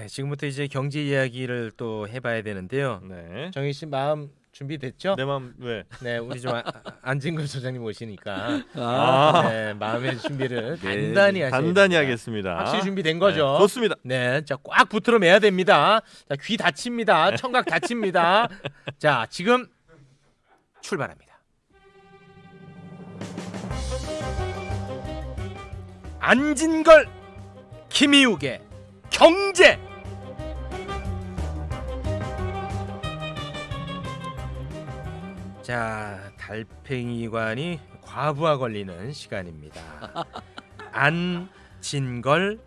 지금부터 이제 경제 이야기를 또 해봐야 되는데요. 네. 정희 씨 마음 준비됐죠? 내 마음 왜? 네, 우리 좀 안진걸 소장님 오시니까 아, 네, 마음의 준비를 네, 단단히 하셔야 단단히 됩니다. 하겠습니다. 확실히 준비된 거죠? 네, 좋습니다. 네, 자 꽉 붙들어 매야 됩니다. 자, 귀 다칩니다. 청각 다칩니다. 자, 지금 출발합니다. 안진걸, 김희욱의 경제. 자, 달팽이관이 과부하 걸리는 시간입니다. 안진걸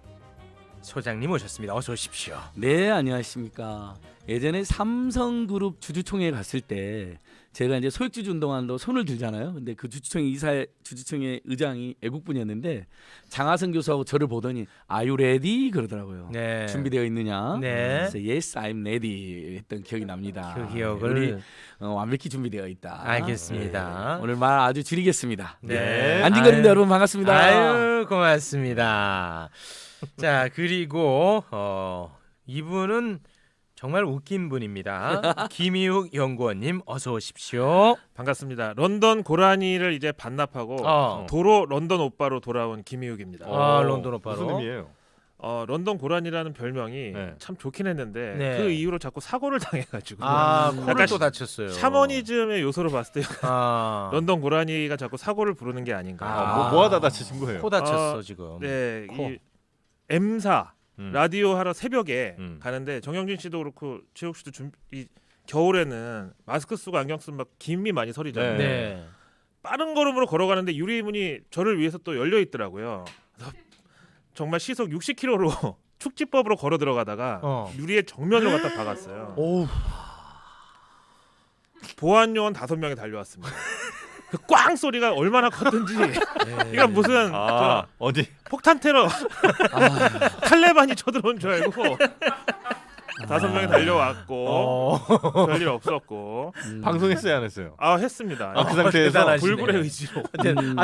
소장님 오셨습니다. 어서 오십시오. 네, 안녕하십니까. 예전에 삼성그룹 주주총회 갔을 때 제가 이제 소액주주 운동하러 손을 들잖아요. 근데 그 주주총회 의장이 애국분이었는데 장하성 교수하고 저를 보더니 Are you ready? 그러더라고요. 네. 준비되어 있느냐? 네. 그래서 Yes, I'm ready 했던 기억이 납니다. 그 기억을 우리 완벽히 준비되어 있다. 알겠습니다. 네, 오늘 말 아주 줄이겠습니다. 네. 안진걸입니다, 여러분 반갑습니다. 아유, 고맙습니다. 자, 그리고 이분은 정말 웃긴 분입니다. 김희욱 연구원님 어서 오십시오. 반갑습니다. 런던 고라니를 이제 반납하고 도로 런던 오빠로 돌아온 김희욱입니다. 런던 오빠로. 무슨 의미예요? 런던 고라니라는 별명이 네. 참 좋긴 했는데 네. 그 이후로 자꾸 사고를 당해가지고 코를 약간 또 다쳤어요. 샤머니즘의 요소로 봤을 때 런던 런던 고라니가 자꾸 사고를 부르는 게 아닌가. 뭐하다 다치신 거예요? 코 다쳤어 지금. 네, 코. 이 M사 라디오 하러 새벽에 가는데 정영진 씨도 그렇고 최욱 씨도 이 겨울에는 마스크 쓰고 안경 쓰면 막 김이 많이 서리잖아요. 네. 빠른 걸음으로 걸어가는데 유리문이 저를 위해서 또 열려 있더라고요. 그래서 정말 시속 60km로 축지법으로 걸어 들어가다가 유리에 정면으로 갖다 박았어요. 오우. 보안 요원 5명이 달려왔습니다. 그 꽝 소리가 얼마나 컸든지 이거 무슨 어디? 폭탄 테러 탈레반이 쳐들어온 줄 알고 5명이 달려왔고 별일 없었고 방송했어요, 안 했어요? 했습니다. 그 상태에서 불굴의 의지로.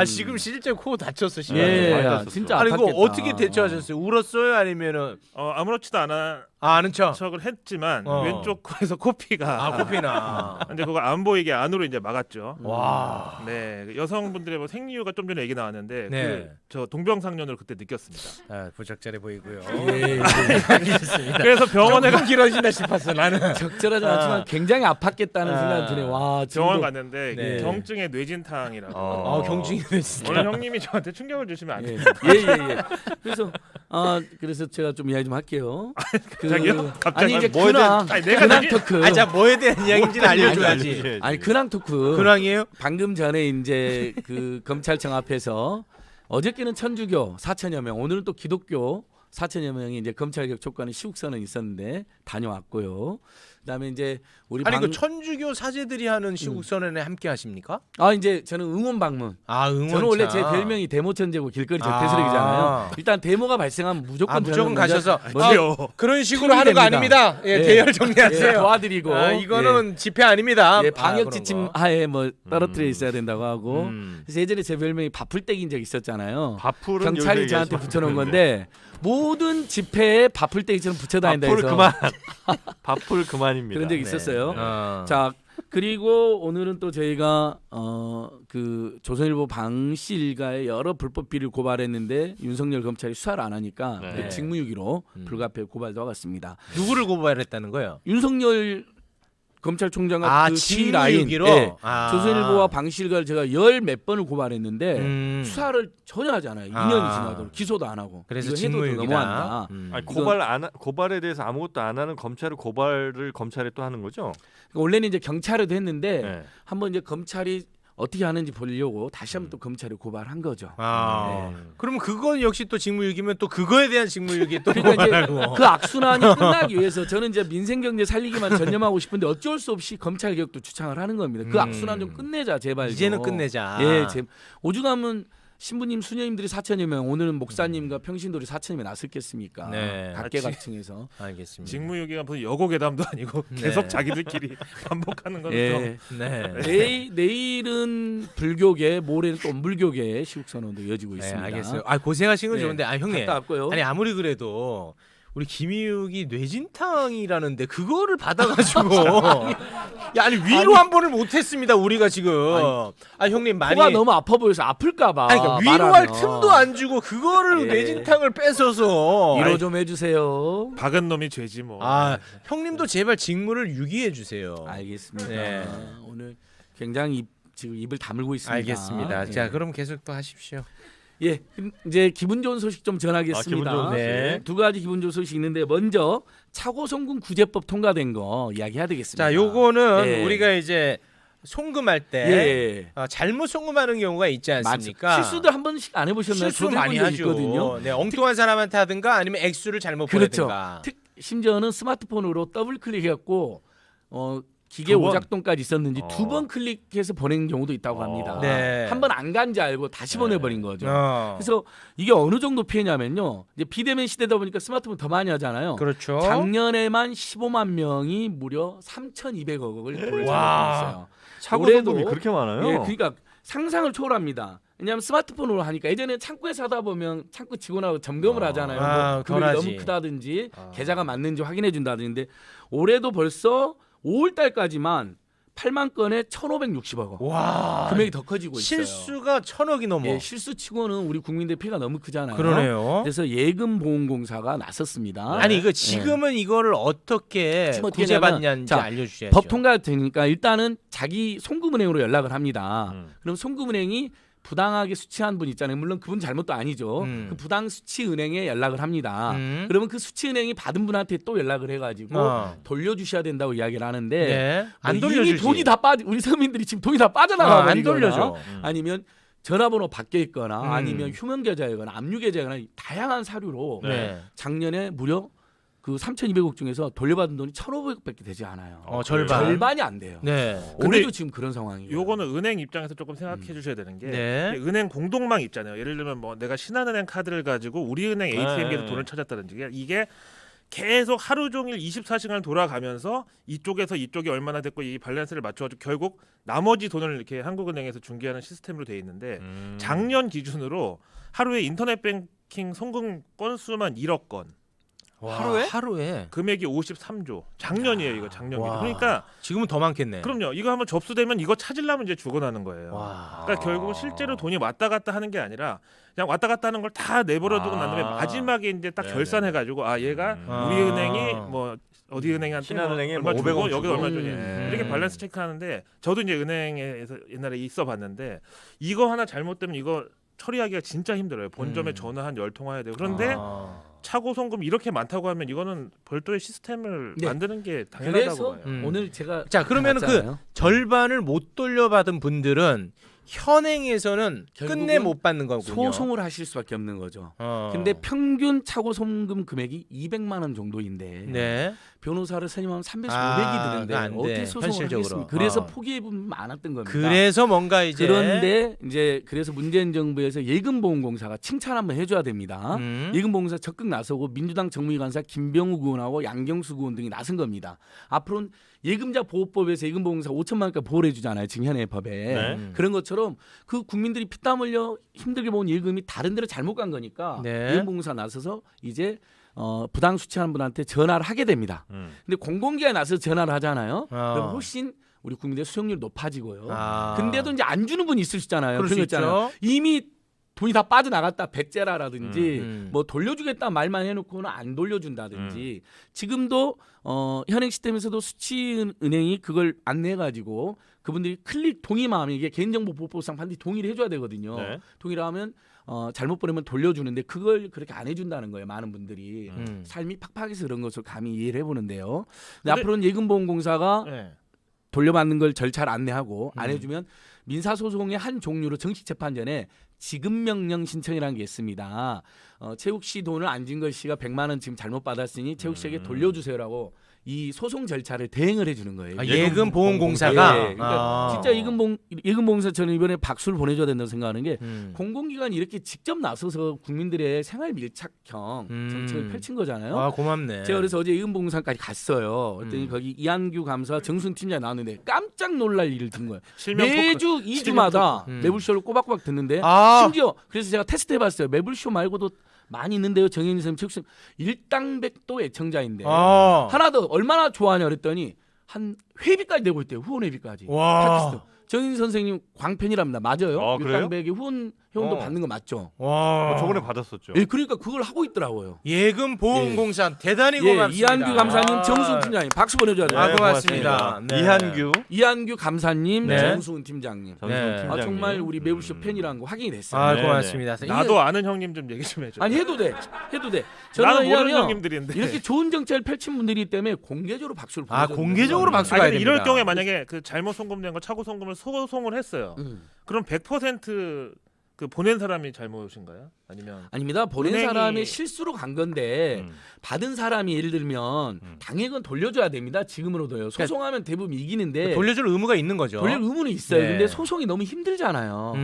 지금 실제 코 다쳤어. 예, 진짜 아니 이거 아팠겠다. 어떻게 대처하셨어요? 울었어요? 아니면은 아무렇지도 않아 아는 척? 척을 했지만 왼쪽 코에서 코피가 코피나. 근데 그거 안 보이게 안으로 이제 막았죠. 와. 네, 여성분들의 뭐 생리휴가 좀 전에 얘기 나왔는데 네. 저 동병상련으로 그때 느꼈습니다. 부적절해 보이고요. 예, 알겠습니다. 그래서 병원에 조금 길어진다 싶었어 나는. 적절하지 않지만 굉장히 아팠겠다는 생각이 드네요. 와, 병원 지금도- 갔는데 네. 경증의 뇌진탕이라고. 경증이 됐어. 오늘 형님이 저한테 충격을 주시면 안 돼요. 예. 그래서 제가 좀 이야기 좀 할게요. 자기요? 갑자기 아니 이제 뭐에 대한- 근황 토크. 자 뭐에 대한 이야기인지는 알려줘야지. 아니 근황 토크. 근황이에요? 방금 전에 이제 그 검찰청 앞에서 어저께는 천주교 4천여 명, 오늘은 또 기독교 4천여 명이 이제 검찰개혁 촉구하는 시국선언 있었는데 다녀왔고요. 그다음에 이제 우리 그 천주교 사제들이 하는 시국선언에 함께 하십니까? 이제 저는 응원 방문. 응원차. 저는 원래 제 별명이 데모천재고 길거리 적폐스러기잖아요. 일단 데모가 발생하면 무조건 무조건 저는 먼저 가셔서 그런 식으로 하는 거 됩니다. 아닙니다. 예. 대열 정리하세요. 도와드리고 이거는 집회 아닙니다. 예, 방역 그런 지침 거. 하에 뭐 떨어뜨려 있어야 된다고 하고. 음. 그래서 예전에 제 별명이 바풀떼기인 적 있었잖아요. 밥풀은 경찰이 요새 저한테 얘기하지 붙여놓은 마. 건데 모든 집회에 바풀떼기처럼 붙여다닌다 밥풀 해서 그만. 밥풀 그만입니다. 그런 적이 네. 있었어요. 자, 그리고 오늘은 또 저희가 그 조선일보 방씨 일가의 여러 불법 비리를 고발했는데 윤석열 검찰이 수사를 안 하니까 네. 그 직무유기로 불가피하게 고발도 하겠습니다. 누구를 고발했다는 거예요? 윤석열 검찰총장과 그 직무유기로? 예, 아. 조선일보와 방실가를 제가 열 몇 번을 고발했는데 수사를 전혀 하지 않아요. 2년이 지나도록 기소도 안 하고. 그래서 이거 해도 직무유기다. 너무한다. 아니, 고발에 대해서 아무것도 안 하는 검찰을 고발을 검찰에 또 하는 거죠? 그러니까 원래는 이제 경찰에도 했는데 네. 한번 이제 검찰이 어떻게 하는지 보려고 다시 한번 또 검찰에 고발한 거죠. 그러면 그건 역시 또 직무유기면 또 그거에 대한 직무유기 또 그러니까 이제 고발하고. 그 악순환이 끝나기 위해서 저는 이제 민생 경제 살리기만 전념하고 싶은데 어쩔 수 없이 검찰 개혁도 주창을 하는 겁니다. 그 악순환 좀 끝내자 제발. 이제는 끝내자. 예, 오죽하면 신부님 수녀님들이 4천여 명, 오늘은 목사님과 평신도리 4천여 명 났을겠습니까? 네. 각계각층에서. 알겠습니다. 직무유기가 무슨 여고괴담도 아니고 계속 자기들끼리 반복하는 거죠. 예. 네. 내일은 불교계, 모레는 또 불교계 시국선언도 이어지고 네, 있습니다. 알겠어요. 고생하신 건 네. 좋은데, 형님. 갔다 왔고요. 아니 아무리 그래도 우리 김희욱이 뇌진탕이라는데 그거를 받아가지고 야 아니 위로 한 번을 못했습니다 우리가 지금. 아 형님 많이 코가 너무 아파 보여서 아플까봐. 아니, 그러니까 위로할 틈도 안 주고 그거를 예. 뇌진탕을 뺏어서. 위로 좀 해주세요. 박은 놈이 죄지 뭐. 아 형님도 제발 직무를 유기해 주세요. 알겠습니다. 네. 오늘 굉장히 지금 입을 다물고 있습니다. 알겠습니다. 예. 자 그럼 계속 또 하십시오. 예, 이제 기분 좋은 소식 좀 전하겠습니다. 기분 좋은 소식. 네. 두 가지 기분 좋은 소식이 있는데 먼저 차고송금 구제법 통과된 거 이야기해야 되겠습니다. 자 요거는 예. 우리가 이제 송금할 때 예. 잘못 송금하는 경우가 있지 않습니까? 실수들 한 번씩 안 해보셨나요? 실수 저도 많이 해본 적 하죠. 있거든요. 네, 엉뚱한 사람한테 하든가 아니면 액수를 잘못 그렇죠. 보내든가. 심지어는 스마트폰으로 더블 클릭해갖고 기계 두 번? 오작동까지 있었는지 2번 클릭해서 보낸 경우도 있다고 합니다. 네. 한 번 안 간지 알고 다시 보내버린 거죠. 어. 그래서 이게 어느 정도 피해냐면요. 이제 비대면 시대다 보니까 스마트폰 더 많이 하잖아요. 그렇죠. 작년에만 15만 명이 무려 3,200억을 돈을 와. 잡아들였어요. 차고송금이 올해도- 그렇게 많아요? 예, 그러니까 상상을 초월합니다. 왜냐하면 스마트폰으로 하니까 예전에 창구에서 하다 보면 창구 직원하고 점검을 하잖아요. 뭐 금액이 덜하지. 너무 크다든지 계좌가 맞는지 확인해 준다든지. 올해도 벌써 5월 달까지만 8만 건에 1,560억 원. 와. 금액이 더 커지고 있어요. 실수가 1,000억이 넘어. 예, 실수치고는 우리 국민들 피해가 너무 크잖아요. 그러네요. 그래서 예금보험공사가 나섰습니다. 아니 이거 지금은 이거를 어떻게 지금 어떻게 구제받냐는지 자, 알려주셔야죠. 법 통과되니까 일단은 자기 송금은행으로 연락을 합니다. 그럼 송금은행이 부당하게 수취한 분 있잖아요. 물론 그분 잘못도 아니죠. 그 부당 수취 은행에 연락을 합니다. 그러면 그 수취 은행이 받은 분한테 또 연락을 해가지고 돌려주셔야 된다고 이야기를 하는데 네. 안 뭐 돌려주지. 이미 돈이 다 빠지 우리 서민들이 지금 돈이 다 빠져나가 안 버리거나 돌려줘. 아니면 전화번호 바뀌어 있거나 아니면 휴면 계좌이거나 압류 계좌이거나 다양한 사료로 네. 작년에 무려 그 3,200억 중에서 돌려받은 돈이 1,500억밖에 되지 않아요. 절반. 절반이 안 돼요. 네. 올해도 지금 그런 상황이에요. 요거는 은행 입장에서 조금 생각해 주셔야 되는 게 네. 은행 공동망 있잖아요. 예를 들면 뭐 내가 신한은행 카드를 가지고 우리은행 ATM기에서 돈을 찾았다든지 이게 계속 하루 종일 24시간 돌아가면서 이쪽에서 이쪽이 얼마나 됐고 이 밸런스를 맞춰가지고 결국 나머지 돈을 이렇게 한국은행에서 중개하는 시스템으로 돼 있는데 작년 기준으로 하루에 인터넷 뱅킹 송금 건수만 1억 건. 하루에? 하루에. 금액이 53조. 작년이에요, 이거 작년. 와. 그러니까 지금은 더 많겠네. 그럼요. 이거 한번 접수되면 이거 찾으려면 이제 죽어나는 거예요. 와. 그러니까 결국 실제로 돈이 왔다 갔다 하는 게 아니라 그냥 왔다 갔다 하는 걸 다 내버려두고 난 다음에 마지막에 이제 딱 네네. 결산해가지고 아 얘가 아. 우리 은행이 뭐 어디 은행한테 신한은행에 얼마 뭐 주고 500원 여기 주고. 얼마 주니 음. 이렇게 밸런스 체크하는데 저도 이제 은행에서 옛날에 있어봤는데 이거 하나 잘못되면 이거 처리하기가 진짜 힘들어요. 본점에 전화 한 10통 와야 돼요. 그런데 차고 송금 이렇게 많다고 하면 이거는 별도의 시스템을 네. 만드는 게 당연하다고 그래서 봐요. 오늘 제가 자 그러면은 그 봤잖아요. 절반을 못 돌려받은 분들은 현행에서는 결국은 끝내 못 받는 거군요. 소송을 하실 수밖에 없는 거죠. 어. 근데 평균 차고 송금 금액이 200만 원 정도인데 네. 변호사를 선임하면 300에서 아, 500이 드는데 그거 안 돼. 어떻게 소송을 현실적으로. 하겠습니까? 그래서 어. 포기해 분 많았던 겁니다. 그래서 뭔가 이제 그런데 이제 그래서 문재인 정부에서 예금보험공사가 칭찬 한번 해줘야 됩니다. 예금보험공사 적극 나서고 민주당 정무위관사 김병우 의원하고 양경수 의원 등이 나선 겁니다. 앞으로는 예금자 보호법에서 예금보험공사 5천만 원까지 보호를 해주잖아요. 지금 현행 법에. 네. 그런 것처럼 그 국민들이 피땀 흘려 힘들게 모은 예금이 다른 데로 잘못 간 거니까 네. 예금보험공사 나서서 이제 부당 수취하는 분한테 전화를 하게 됩니다. 근데 공공기관에 나서서 전화를 하잖아요. 그럼 훨씬 우리 국민들의 수용률이 높아지고요. 근데도 이제 안 주는 분이 있을 수 있잖아요. 그럴 수 그런 거 있잖아요. 있죠. 이미 돈이 다 빠져나갔다 백제라라든지 음. 뭐 돌려주겠다 말만 해놓고는 안 돌려준다든지 지금도 현행 시스템에서도 수취은행이 그걸 안내해가지고 그분들이 클릭 동의만 하면 이게 개인정보보호법상 반드시 동의를 해줘야 되거든요. 네. 동의를 하면 잘못 보내면 돌려주는데 그걸 그렇게 안 해준다는 거예요. 많은 분들이 삶이 팍팍해서 그런 것을 감히 이해를 해보는데요. 근데 앞으로는 예금보험공사가 네. 돌려받는 걸 절차를 안내하고 안 해주면 민사소송의 한 종류로 정식재판 전에 지급명령 신청이라는 게 있습니다. 최욱 씨 돈을 안 준 걸 씨가 100만 원 지금 잘못 받았으니 최욱 씨에게 돌려주세요라고 이 소송 절차를 대행을 해주는 거예요. 예금보험공사가 예, 그러니까 진짜 예금보험공사 저는 이번에 박수를 보내줘야 된다고 생각하는 게 공공기관이 이렇게 직접 나서서 국민들의 생활 밀착형 정책을 펼친 거잖아요. 아 고맙네. 제가 그래서 어제 예금보험공사까지 갔어요. 그랬더니 거기 이한규 감사 정순 팀장이 나왔는데 깜짝 놀랄 일을 든 거예요. 실명 매주 2주마다 토크. 매불쇼를 꼬박꼬박 듣는데 아. 심지어 그래서 제가 테스트 해봤어요. 매불쇼 말고도 많이 있는데요. 정현진 선생님 체육시험 일당백도 애청자인데 아. 하나 더 얼마나 좋아하냐 그랬더니 한 회비까지 내고 있대요. 후원 회비까지. 와. 팟캐스트. 정인 선생님 광팬이랍니다. 맞아요. 아, 그래요? 일당백이 후원 회원도 어. 받는 거 맞죠? 와. 저번에 받았었죠. 예, 그러니까 그걸 하고 있더라고요. 예금 보험공사 대단히 예, 고맙습니다. 이한규 감사님, 아. 정수훈 팀장님 박수 보내줘야 돼요. 아, 고맙습니다. 고맙습니다. 네. 이한규 이한규 감사님, 네. 정수훈 팀장님. 전수훈 네. 팀장님. 아, 정말 우리 매부쇼 팬이라는 거 확인이 됐어요. 아, 네, 고맙습니다. 나도 아는 형님 좀 얘기 좀 해줘. 아니 해도 돼. 저는 나는 모르는 왜냐면 형님들인데. 이렇게 좋은 정책을 펼친 분들이기 때문에 공개적으로 박수를 아, 보내줘야 공개적으로 됩니다. 박수 아니 가야 근데 이럴 됩니다. 경우에 만약에 그 잘못 송금된 거 차고 송금을 소송을 했어요. 그럼 100% 그 보낸 사람이 잘못인가요? 아니면 아닙니다. 보낸 은행이- 사람의 실수로 간 건데 음. 받은 사람이 예를 들면 당액은 돌려줘야 됩니다. 지금으로도요. 소송하면 대부분 이기는데 돌려줄 의무가 있는 거죠. 돌릴 의무는 있어요. 네. 근데 소송이 너무 힘들잖아요.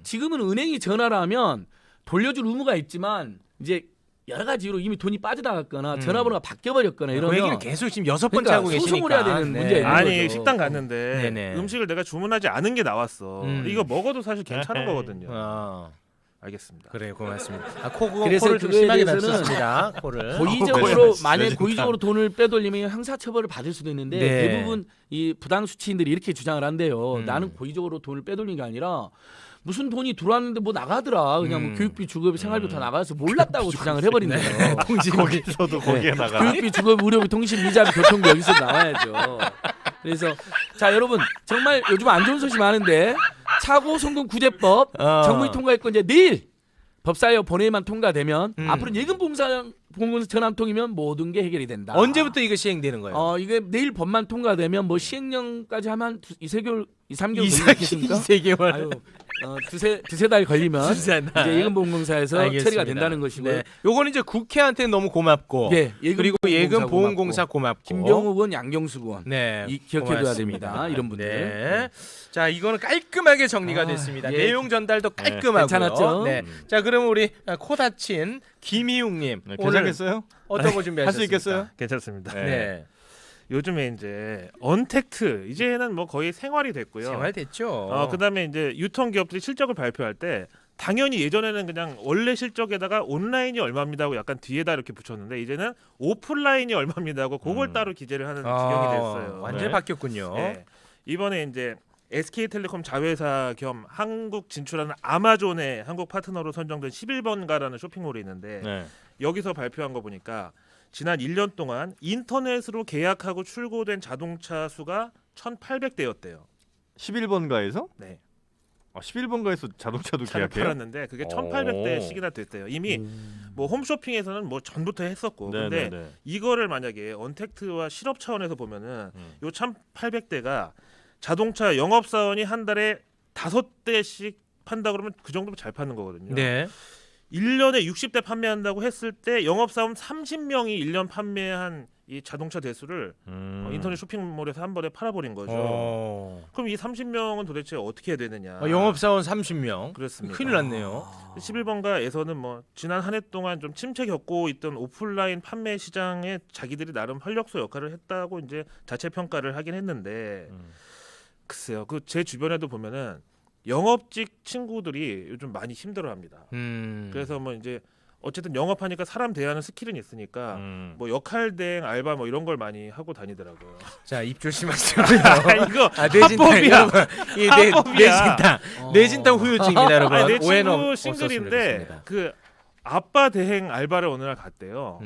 지금은 은행이 전화를 하면 돌려줄 의무가 있지만 이제 여러 가지 이유로 이미 돈이 빠져나갔거나 전화번호가 바뀌어버렸거나 그 이러면 얘기는 계속 지금 6번째 그러니까 하고 계시니까. 소송을 해야 되는 문제가 있는 아니 거죠. 식당 갔는데 네네. 음식을 내가 주문하지 않은 게 나왔어. 이거 먹어도 사실 괜찮은 에헤이. 거거든요. 아, 알겠습니다. 그래 고맙습니다. 아, 코를 그래서 좀 그거에 심하게 대해서는 다쳤습니다. 코를. 고의적으로 어, 만약 진짜. 고의적으로 돈을 빼돌리면 형사처벌을 받을 수도 있는데 네. 대부분 이 부당 수취인들이 이렇게 주장을 한대요. 음. 나는 고의적으로 돈을 빼돌린 게 아니라 무슨 돈이 들어왔는데 뭐 나가더라. 그냥 뭐 교육비, 주거비, 생활비 다 나가서 몰랐다고 주장을 해버린대요. 거기서도 거기에 나가. 교육비, 주거비, 의료비, 통신, 이자비, 교통비 여기서 나와야죠. 그래서 자 여러분 정말 요즘 안 좋은 소식 많은데 차고 송금 구제법 정부이 통과했고 이제 내일 법사위와 본회의만 통과되면 앞으로 예금 보험사 전화 한 통이면 모든 게 해결이 된다. 언제부터 이거 시행되는 거예요? 이게 내일 법만 통과되면 뭐 시행령까지 하면 2-3개월 걸리겠습니까? 2-3개월. 아유, 두세 달 걸리면 두세 달. 이제 예금보험공사에서 알겠습니다. 처리가 된다는 것이고요. 네. 요거는 이제 국회한테 너무 고맙고. 예, 그리고 예금보험공사 고맙고. 김병욱 의원, 양경수 의원 네, 기억해둬야 고맙습니다. 됩니다. 이런 분들. 네. 자, 이거는 깔끔하게 정리가 됐습니다. 예. 내용 전달도 깔끔하고요. 괜찮았죠? 네. 자, 그럼 우리 코 다친 김희웅님 네, 오늘 괜찮겠어요? 어떤 거 준비하셨습니까? 할 수 있겠어요? 괜찮습니다. 네. 네. 요즘에 이제 언택트 이제는 뭐 거의 생활이 됐고요. 생활 됐죠. 그다음에 이제 유통 기업들이 실적을 발표할 때 당연히 예전에는 그냥 원래 실적에다가 온라인이 얼마입니다 하고 약간 뒤에다 이렇게 붙였는데 이제는 오프라인이 얼마입니다 하고 그걸 따로 기재를 하는 지경이 됐어요. 완전히 네. 바뀌었군요. 네. 이번에 이제 SK텔레콤 자회사 겸 한국 진출하는 아마존의 한국 파트너로 선정된 11번가라는 쇼핑몰이 있는데 네. 여기서 발표한 거 보니까 지난 1년 동안 인터넷으로 계약하고 출고된 자동차 수가 1,800대였대요. 11번가에서? 네. 11번가에서 자동차도 차를 계약해요? 팔았는데 그게 1,800대씩이나 됐대요. 이미 뭐 홈쇼핑에서는 뭐 전부터 했었고. 근데 네. 이거를 만약에 언택트와 실업 차원에서 보면은 요 1,800대가 자동차 영업사원이 한 달에 5대씩 판다 그러면 그 정도면 잘 파는 거거든요. 네. 1년에 60대 판매한다고 했을 때 영업사원 30명이 1년 판매한 이 자동차 대수를 인터넷 쇼핑몰에서 한 번에 팔아버린 거죠. 그럼 이 30명은 도대체 어떻게 해야 되느냐? 영업사원 30명. 그렇습니다. 큰일 났네요. 11번가에서는 뭐 지난 한 해 동안 좀 침체 겪고 있던 오프라인 판매 시장에 자기들이 나름 활력소 역할을 했다고 이제 자체 평가를 하긴 했는데 글쎄요. 그 제 주변에도 보면은 영업직 친구들이 요즘 많이 힘들어합니다. 그래서 뭐 이제 어쨌든 영업하니까 사람 대하는 스킬은 있으니까 뭐 역할 대행 알바 뭐 이런 걸 많이 하고 다니더라고요. 자, 입 조심하세요. 이거 뇌진탕. 합법이야. 이 합법이야. 뇌진탕 후유증입니다, 여러분. 아니, 내 오해는 친구 없었으면 싱글인데 좋겠습니다. 그 아빠 대행 알바를 어느 날 갔대요.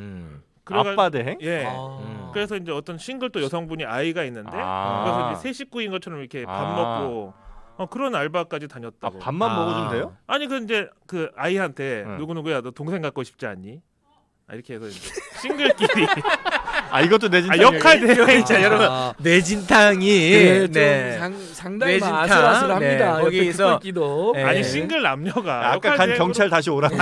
그래가- 아빠 대행? 예. 아. 그래서 이제 어떤 싱글 또 여성분이 아이가 있는데 그래서 이제 새 식구인 것처럼 이렇게 밥 먹고 그런 알바까지 다녔다고. 밥만 먹어주면 돼요? 아니 그 이제 그 아이한테 응. 누구 누구야 너 동생 갖고 싶지 않니? 이렇게 해서 이제 싱글끼리 이것도 내 진짜 역할 대행. 자, 여러분. 뇌진탕이 네, 상당히 뇌진탕. 아슬아슬합니다. 네, 거기서 거기서- 기도 네. 아니 싱글 남녀가 아까 역할 간 대행으로- 경찰 다시 오라고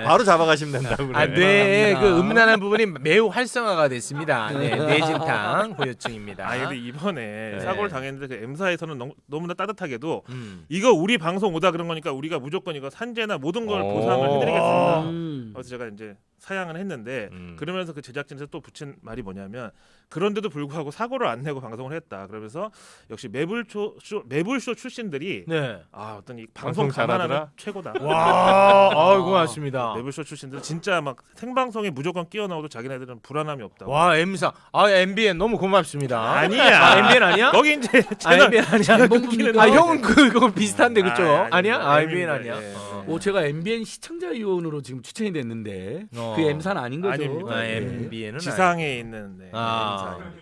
바로 잡아가시면 된다고 그래. 뇌의 감사합니다. 그 음란한 부분이 매우 활성화가 됐습니다. 네, 뇌진탕 후유증입니다. 근데 이번에 네. 사고를 당했는데 그 M사에서는 너무나 따뜻하게도 음. 이거 우리 방송 오다 그런 거니까 우리가 무조건 이거 산재나 모든 걸 오. 보상을 해드리겠습니다. 음. 그래서 제가 이제 사양을 했는데 그러면서 그 제작진에서 또 붙인 말이 뭐냐면 그런데도 불구하고 사고를 안 내고 방송을 했다. 그러면서 역시 매불쇼 출신들이 네. 어떤 이 방송 방송 잘하더라? 감안하면 최고다. 와, 고맙습니다. 매불쇼 출신들 진짜 막 생방송에 무조건 끼어 나오도 자기네들은 불안함이 없다고. 와, M사. MBN 너무 고맙습니다. 아니야. MBN 아니야? 거기 이제 MBN 아니야? 본부입니까? 형은 그거 비슷한데 그쪽? 아니야? 아닙니다. MBN 아니야? 예. 제가 MBN 시청자 위원으로 지금 추천이 됐는데 어. 그 M사는 아닌 거죠. 아닙니다. 네. MBN은 지상에 있는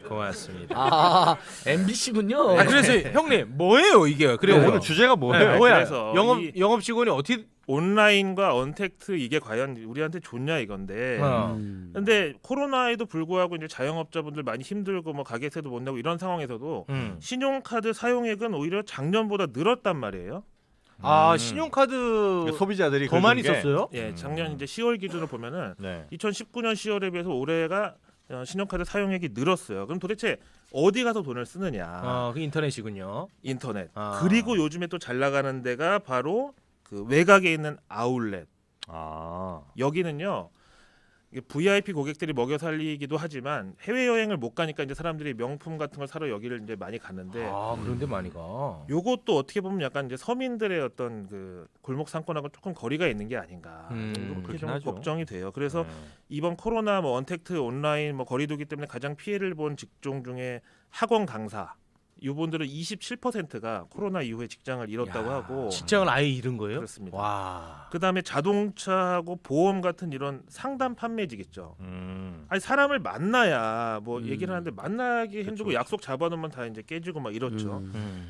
고맙습니다. MBC군요. 그래서 형님 뭐예요 이게? 그래요. 오늘 주제가 뭐예요? 네. 뭐야? 그래서 영업 직원이 어떻게? 온라인과 언택트 이게 과연 우리한테 좋냐 이건데. 근데 코로나에도 불구하고 이제 자영업자분들 많이 힘들고 뭐 가게세도 못 내고 이런 상황에서도 신용카드 사용액은 오히려 작년보다 늘었단 말이에요. 신용카드 소비자들이 더 많이 긁은 게- 썼어요? 예, 작년 이제 10월 기준으로 보면은 네. 2019년 10월에 비해서 올해가 신용카드 사용액이 늘었어요. 그럼 도대체 어디 가서 돈을 쓰느냐? 그 인터넷이군요. 인터넷. 아. 그리고 요즘에 또 잘 나가는 데가 바로 그 외곽에 있는 아울렛. 여기는요. 이게 VIP 고객들이 먹여 살리기도 하지만 해외 여행을 못 가니까 이제 사람들이 명품 같은 걸 사러 여기를 이제 많이 갔는데 그런데 많이 가. 요것도 어떻게 보면 약간 이제 서민들의 어떤 그 골목 상권하고 조금 거리가 있는 게 아닌가 이렇게 그렇긴 좀 하죠. 걱정이 돼요. 그래서 네. 이번 코로나 뭐 언택트 온라인 뭐 거리두기 때문에 가장 피해를 본 직종 중에 학원 강사 이분들은 27%가 코로나 이후에 직장을 잃었다고 하고 직장을 아예 잃은 거예요? 그렇습니다. 와. 그다음에 자동차하고 보험 같은 이런 상담 판매직있죠. 아니 사람을 만나야 뭐 얘기를 하는데 만나기 힘들고 약속 잡아놓으면 다 이제 깨지고 막 이렇죠.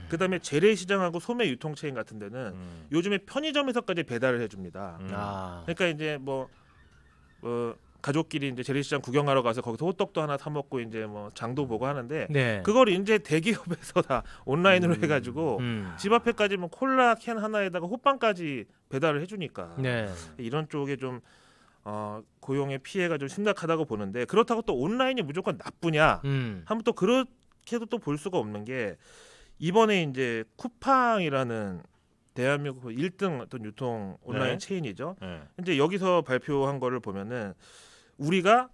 그다음에 재래시장하고 소매 유통체인 같은 데는 요즘에 편의점에서까지 배달을 해줍니다. 그러니까 이제 뭐 가족끼리 이제 재래시장 구경하러 가서 거기서 호떡도 하나 사 먹고 이제 뭐 장도 보고 하는데 네. 그걸 이제 대기업에서 다 온라인으로 해가지고 집 앞에까지 뭐 콜라 캔 하나에다가 호빵까지 배달을 해주니까 네. 이런 쪽에 좀 고용의 피해가 좀 심각하다고 보는데 그렇다고 또 온라인이 무조건 나쁘냐 하면 또 그렇게도 또 볼 수가 없는 게 이번에 이제 쿠팡이라는 대한민국 1등 어떤 유통 온라인 네. 체인이죠. 네. 이제 여기서 발표한 거를 보면은 우리가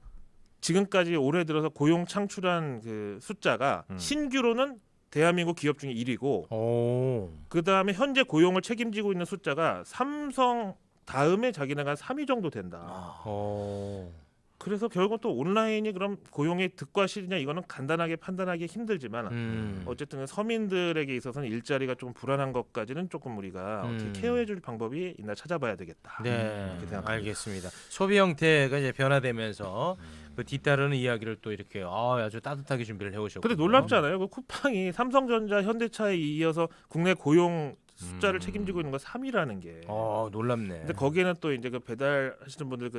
지금까지 올해 들어서 고용 창출한 그 숫자가 신규로는 대한민국 기업 중에 1위고 그 다음에 현재 고용을 책임지고 있는 숫자가 삼성 다음에 자기네가 3위 정도 된다. 그래서 결국 또 온라인이 그럼 고용의 득과 실이냐 이거는 간단하게 판단하기 힘들지만 어쨌든 서민들에게 있어서는 일자리가 좀 불안한 것까지는 조금 우리가 어떻게 케어해줄 방법이 있나 찾아봐야 되겠다. 네, 이렇게 생각합니다. 알겠습니다. 소비 형태가 이제 변화되면서 그 뒤따르는 이야기를 또 이렇게 아주 따뜻하게 준비를 해오셨고. 근데 놀랍지 않아요? 그 쿠팡이 삼성전자, 현대차에 이어서 국내 고용 숫자를 책임지고 있는 거 3위라는 게. 놀랍네. 근데 거기에는 또 이제 그 배달하시는 분들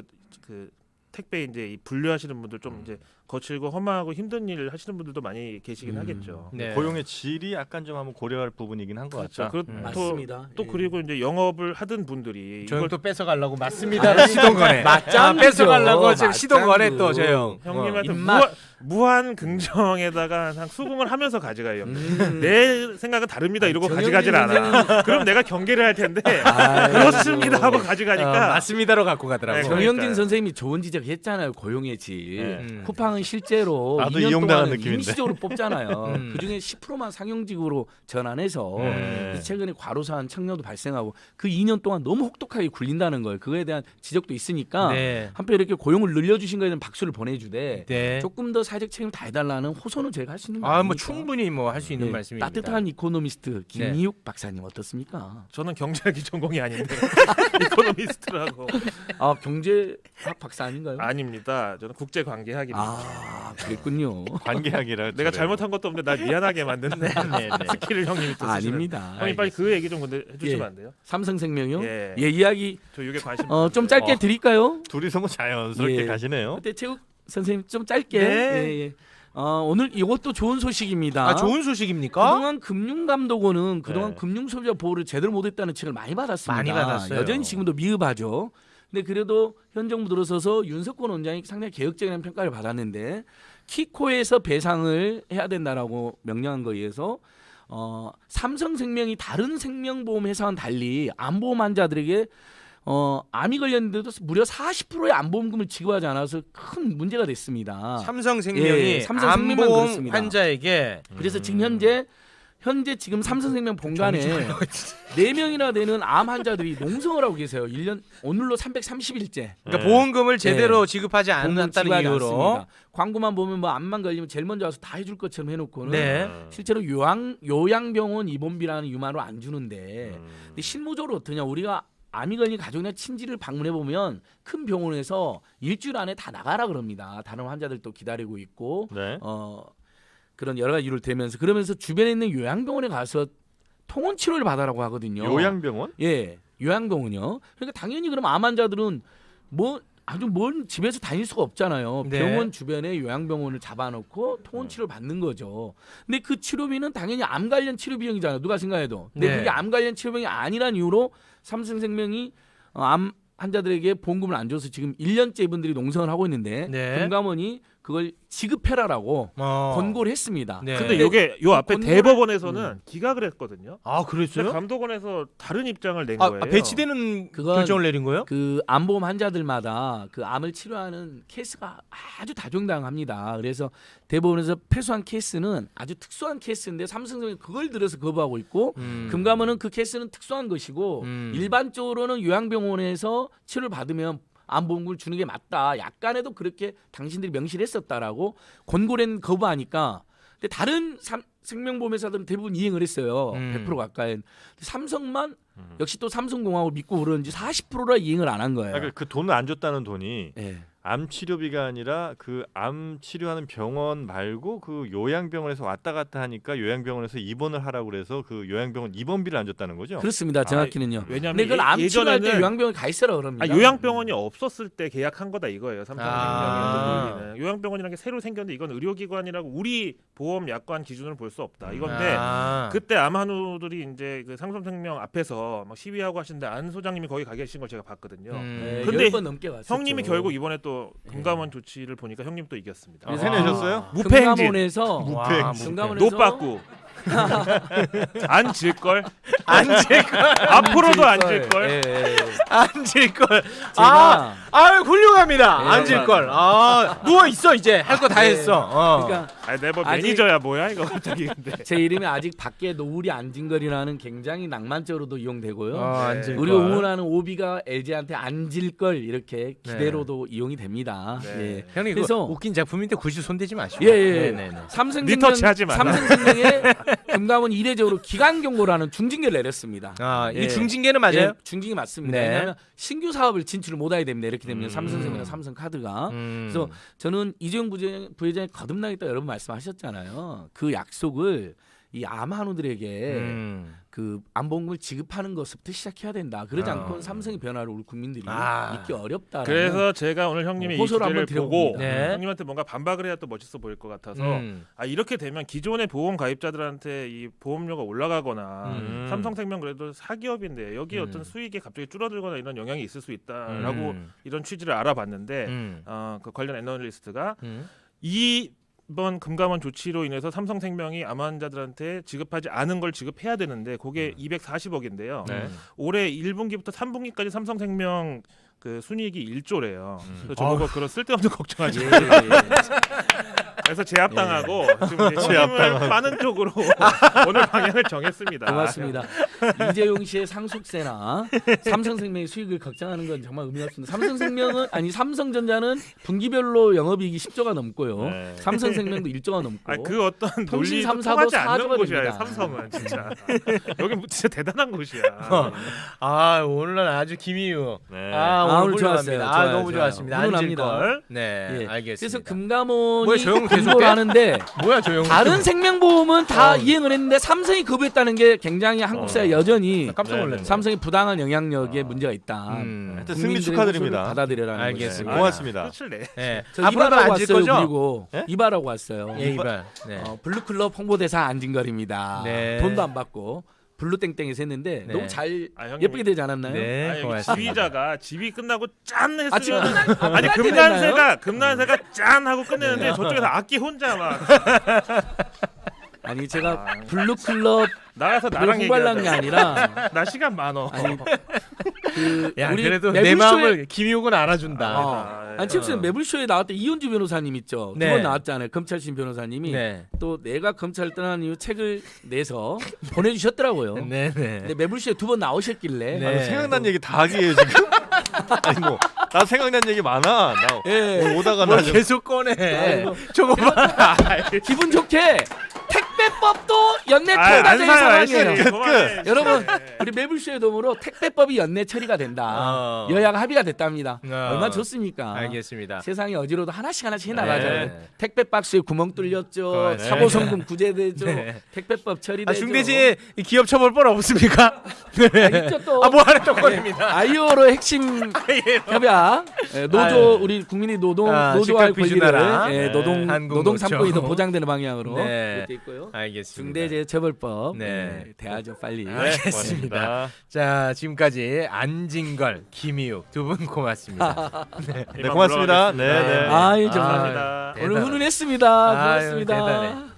그 택배 이제 이 분류하시는 분들 좀 이제 거칠고 험하고 힘든 일을 하시는 분들도 많이 계시긴 하겠죠. 네. 고용의 질이 약간 좀 한번 고려할 부분이긴 한 것 그렇죠. 같다. 맞습니다. 또 그리고 이제 영업을 하던 분들이 저형 이걸 또 뺏어가려고 맞습니다. 시동 거네. 맞짱이죠. 뺏어가려고 지금 시동 거네 맞짱구. 또 저 형. 형님한테 입맛. 무한 긍정에다가 항상 수긍을 하면서 가져가요. 내 생각은 다릅니다. 이러고 가져가질 않아. 그럼 내가 경계를 할 텐데 그렇습니다 하고 가져가니까 맞습니다로 갖고 가더라고. 네, 정영진 그러니까요. 선생님이 좋은 지적했잖아요. 고용의 질. 쿠팡은 실제로 나도 2년 이용당한 동안 느낌인데. 임시적으로 뽑잖아요. 그중에 10%만 상용직으로 전환해서 최근에 과로사한 청년도 발생하고 그 2년 동안 너무 혹독하게 굴린다는 거예요. 그거에 대한 지적도 있으니까 네. 한편 이렇게 고용을 늘려주신 거에 대한 박수를 보내주되 네. 조금 더 사회적 책임을 다해달라는 호소는 제가 할 수 있는 거 뭐 아닙니까? 충분히 뭐 할 수 있는 네, 말씀입니다. 따뜻한 이코노미스트 김희욱 박사님 어떻습니까? 저는 경제학이 전공이 아닌데 이코노미스트라고 경제학 박사 아닌가요? 아닙니다. 저는 국제관계학입니다. 그랬군요. 관계학이라 내가 잘못한 것도 없는데 나 미안하게 만드는 스킬을 형님이 또 쓰시는. 아닙니다. 형님 빨리 그 얘기 좀 근데 해주시면 예. 안 돼요? 삼성생명이요? 예. 이야기 저 이게 관심. 좀 짧게 드릴까요? 둘이서 뭐 자연스럽게 예. 가시네요. 그때 최욱 선생님 좀 짧게. 네. 예. 오늘 이것도 좋은 소식입니다. 좋은 소식입니까? 그동안 금융감독원은 그동안 네. 금융소비자 보호를 제대로 못했다는 칭을 많이 받았습니다. 많이 받았어요. 여전히 지금도 미흡하죠. 근데 그래도 현 정부 들어서서 윤석권 원장이 상당히 개혁적인 평가를 받았는데 키코에서 배상을 해야 된다라고 명령한 거에 의해서 삼성생명이 다른 생명보험 회사와는 달리 암보험 환자들에게 암이 걸렸는데도 무려 40%의 암보험금을 지급하지 않아서 큰 문제가 됐습니다. 삼성생명이 예, 삼성생명만 암보험 그렇습니다. 환자에게 그래서 지금 현재 현재 지금 삼성생명 본관에 4명이나 되는 암 환자들이 농성을 하고 계세요. 1년 오늘로 330일째. 그러니까 네. 보험금을 제대로 지급하지 않았다는 이유로. 않습니다. 광고만 보면 뭐 암만 걸리면 제일 먼저 와서 다 해줄 것처럼 해놓고는 네. 실제로 요양병원 입원비라는 유마로 안 주는데 근데 실무적으로 어떠냐 우리가 암이 걸린 가족이나 친지를 방문해 보면 큰 병원에서 일주일 안에 다 나가라 그럽니다. 다른 환자들도 기다리고 있고 네. 그런 여러 가지 이유를 대면서 그러면서 주변에 있는 요양병원에 가서 통원 치료를 받아라고 하거든요. 요양병원? 예, 요양병원이요. 그러니까 당연히 그럼 암 환자들은 뭐 아주 먼 집에서 다닐 수가 없잖아요. 네. 병원 주변에 요양병원을 잡아놓고 통원 치료를 받는 거죠. 근데 그 치료비는 당연히 암 관련 치료 비용이잖아요. 누가 생각해도. 근데 네. 그게 암 관련 치료 비용이 아니란 이유로 삼성생명이 암 환자들에게 보험금을 안 줘서 지금 1년째 이분들이 농성을 하고 있는데 네. 금감원이 그걸 지급해라라고 권고를 했습니다. 네. 근데 요게 요 앞에 권고를- 대법원에서는 기각을 했거든요. 아 근데 그랬어요? 감독원에서 다른 입장을 낸 아, 거예요. 배치되는 그건- 결정을 내린 거예요? 그 암보험 환자들마다 그 암을 치료하는 케이스가 아주 다종당합니다. 그래서 대법원에서 패소한 케이스는 아주 특수한 케이스인데 삼성생명이 그걸 들어서 거부하고 있고 금감원은 그 케이스는 특수한 것이고 일반적으로는 요양병원에서 치료를 받으면 암보험금을 주는 게 맞다. 약간에도 그렇게 당신들이 명시를 했었다라고 권고를 거부하니까 근데 다른 생명보험회사들은 대부분 이행을 했어요. 100% 가까이. 삼성만 역시 또 삼성공화국을 믿고 그러는지 40%라 이행을 안 한 거예요. 그러니까 그 돈을 안 줬다는 돈이 예. 암 치료비가 아니라 그 암 치료하는 병원 말고 그 요양병원에서 왔다 갔다 하니까 요양병원에서 입원을 하라고 그래서 그 요양병원 입원비를 안 줬다는 거죠. 그렇습니다. 정확히는요. 왜냐면 근데 그걸 암 치료할 때 예전에는 요양병원 가 있으라 그럽니다. 요양병원이 없었을 때 계약한 거다 이거예요. 아. 삼성생명이 요양병원이라는 게 새로 생겼는데 이건 의료기관이라고 우리 보험 약관 기준으로 볼 수 없다. 이건데 아. 그때 암한우들이 이제 그 삼성생명 앞에서 막 시위하고 하시는데 안 소장님이 거기 가 계신 걸 제가 봤거든요. 네, 근데 10번 넘게 왔었죠. 형님이 결국 이번에 또 금감원 조치를 보니까 형님 또 이겼습니다. 그래서 내셨어요? 무패행진, 금감원에서 무패행진. 금감원에서 노빠꾸 안 질 걸, 안질 걸. 앞으로도 안 질 걸. 예, 예. 안질 걸. 제가 훌륭합니다. 네, 안질 걸. 누워 있어 이제 할 거 다 네. 했어. 그러니까 아, 내뭐 아직- 매니저야 뭐야 이거 갑자기 근데. 제 이름이 아직 밖에 노을이 안진걸이라는 굉장히 낭만적으로도 이용되고요. 안질 우리 걸. 응원하는 오비가 LG한테 안질걸 이렇게 기대로도 이용이 됩니다. 네. 예. 형님 그래서- 그래서 웃긴 작품인데 굳이 손대지 마시고. 예, 예. 네네네. 리터치 하지 마라. 삼성생명에 금감원 이례적으로 기간 경고라는 중징계를 내렸습니다. 이 예. 중징계는 맞아요? 예, 중징계 맞습니다. 네. 왜냐하면 신규 사업을 진출을 못하게 됩니다. 이렇게 되면 삼성생명이나 삼성카드가. 그래서 저는 이재용 부회장이 거듭나겠다 여러분 말씀하셨잖아요. 그 약속을 이 암한우들에게 그 암보험금을 지급하는 것부터 시작해야 된다. 그러지 않고는 삼성의 변화를 우리 국민들이 믿기 어렵다. 그래서 제가 오늘 형님의 이 호소를 주제를 한번 보고 드려봅니다. 네. 형님한테 뭔가 반박을 해야 또 멋있어 보일 것 같아서 이렇게 되면 기존의 보험 가입자들한테 이 보험료가 올라가거나 삼성생명 그래도 사기업인데 여기에 어떤 수익이 갑자기 줄어들거나 이런 영향이 있을 수 있다라고 이런 취지를 알아봤는데 그 관련 애널리스트가 이번 금감원 조치로 인해서 삼성생명이 암 환자들한테 지급하지 않은 걸 지급해야 되는데 그게 240억인데요. 네. 올해 1분기부터 3분기까지 삼성생명 그 순이익이 1조래요. 그래서 저보고 그런 쓸데없는 걱정하지. 예, 마. 예. 그래서 제압당하고 지금 이제 형님을 빠는 쪽으로 오늘 방향을 정했습니다. 고맙습니다. 이재용 씨의 상속세나 삼성생명의 수익을 걱정하는 건 정말 의미가 없습니다. 삼성생명은 아니 삼성전자는 분기별로 영업이익이 10조가 넘고요. 네. 삼성생명도 1조가 넘고. 그 어떤 통신 논리도 3사도 통하지 않는 4조가 곳이야. 됩니다. 삼성은 진짜. 여기 진짜 대단한 곳이야. 오늘 아주 김이유. 네. 오늘 좋았어요. 훌륭합니다. 좋아요, 너무 좋아요. 좋았습니다. 훈훈합니다. 안질 걸. 네, 예. 알겠습니다. 그래서 금감원이 뭐야, 조용 계속해? 공고를 하는데 뭐야 저 형? 다른 생명보험은 다 이행을 했는데 삼성이 거부했다는 게 굉장히 한국 사회 여전히 깜짝 놀랐네. 삼성의 부당한 영향력에 문제가 있다. 하여튼 승리 국민들의 축하드립니다. 호소를 받아들여라는 알겠습니다. 거죠. 고맙습니다. 끝을 내. 네. 저 앞으로도 이발하고 안질 왔어요. 거죠? 그리고 예? 이발하고 왔어요. 예, 이발. 네. 블루클럽 홍보대사 안진걸입니다. 네. 돈도 안 받고 블루땡땡에서 했는데 네. 너무 잘 형님, 예쁘게 되지 않았나요? 네, 아니, 여기 고맙습니다. 지휘자가 집이 끝나고 짠 아, 지금 했으면 아니 금난새가 짠 하고 끝내는데 저쪽에서 악기 혼자 막 아니 제가 블루클럽 나가서 나랑 홍보하려는 게 얘기하자. 아니라 나 시간 많어. 아니 그 야, 우리 그래도 내 매불쇼에 마음을 김희욱은 알아준다. 아니 지금 매불쇼에 나왔던 이현주 변호사님 있죠. 네. 두 번 나왔잖아요. 검찰신 변호사님이 네. 또 내가 검찰 떠난 이후 책을 내서 보내주셨더라고요. 네, 네. 근데 매불쇼에 두 번 나오셨길래 네. 아니, 생각난 얘기 다 하기에 지금. 아니 뭐 나 생각난 얘기 많아. 나 예. 오늘 오다가 뭘 나 좀- 계속 꺼내. 아이고. 저거 봐. 기분 좋게 택배법도 연내 안 통과될 사요. 상황이에요. 알겠어요. 그만해. 여러분 우리 매불쇼의 도움으로 택배법이 연내 처리가 된다. 어. 여야가 합의가 됐답니다. 어. 얼마나 좋습니까? 알겠습니다. 세상에 어지러도 하나씩 해나가죠. 네. 택배 박스에 구멍 뚫렸죠. 네. 사고성금 구제되죠. 네. 택배법 처리되죠. 아, 중대지에 기업 처벌법 없습니까? 있죠 또. 아, 뭐 하나 또 꺼냅니다. 아이오로 핵심 협약 노조 우리 국민이 노조와의 즉각 권리를 비준하라. 노동 한국노조. 상권이 더 보장되는 방향으로 네. 이렇게 있고요. 알겠습니다. 중대재해처벌법 네. 대하죠 빨리. 네. 알겠습니다. 자, 지금까지 안진걸, 김희욱 두 분 고맙습니다. 네, 고맙습니다. 네, 네. 아이 정말 감사합니다. 오늘 대단하다. 훈훈했습니다. 아유, 고맙습니다. 대단해.